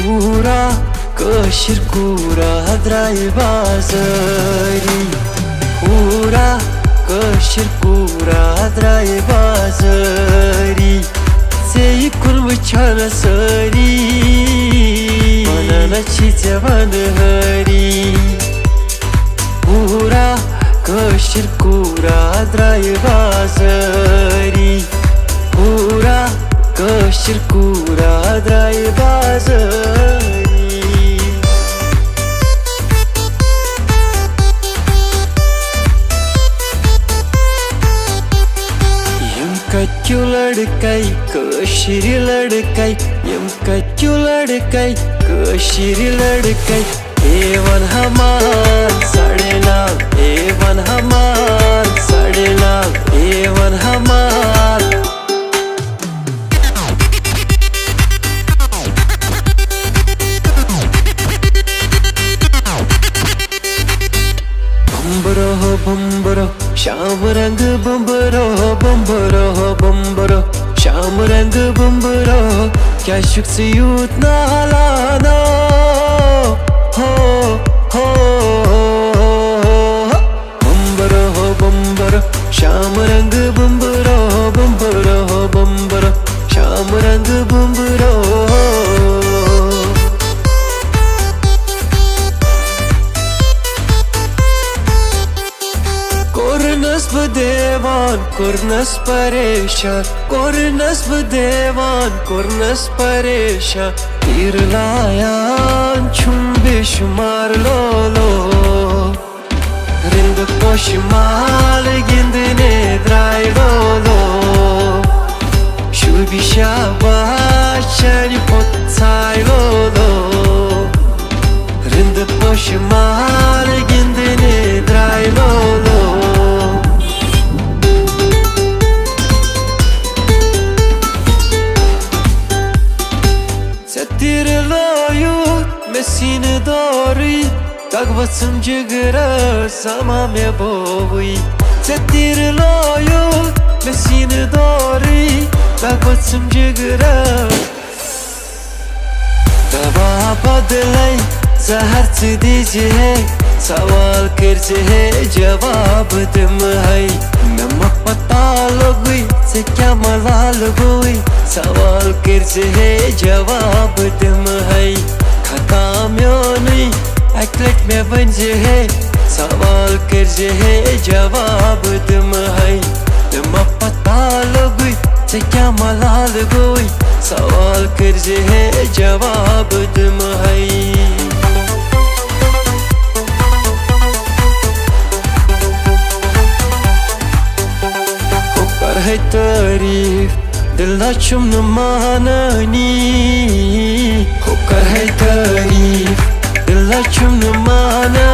पूरा कशिर कूरा द्राय बाजारी पूरा कशिर कूरा द्राय बाजारी से कुल वचन सरी मननाची जवान हरी पूरा कशिर कूरा द्राय बाजारी पूरा कशिर कूरा द्राय बाजारी यम कच्चू लड़काई कशिर लड़काई यम कच्चू लड़काई कशिर लड़काई एवन हमार साढ़े लाख एवन हमार साढ़े लाख एवन हमार बम्बरो श्याम रंग बम्बरो बम्बरो बम्बरो श्याम रंग बम्बरो क्या शुक्स यूत नालाना हो हो बम्बरो बम्बरो श्याम रंग बम्बरो बम्बरो बम्बरो श्याम रंग बम्बरो देवान कुर्नस परेशान कुर्नस देवान कुर्नस परेशान तीर लायान छुम बेशुमार लोलो रिंद पोशमाल गिंदने द्राय लोलो शुभी शाबाश चरी पोत्साय लोलो रिंद पोशमाल गिंदने द्राय लोलो Sin dori tak vatsam jigra sama me bovi setir loyo me sin dori tak vatsam jigra daba badlay zahar se dije hai sawal karje hai jawab tum hai namak pata logui se kya malal goi sawal karje hai jawab tum hai Kamayani अकलट में बंजे है सवाल करजे है जवाब तुम है तुम पता लगोई से क्या मलाल गोई सवाल करजे है जवाब तुम है होकर है तारीफ दिल चुम न माननी होकर है तारीफ दिल चुम न माना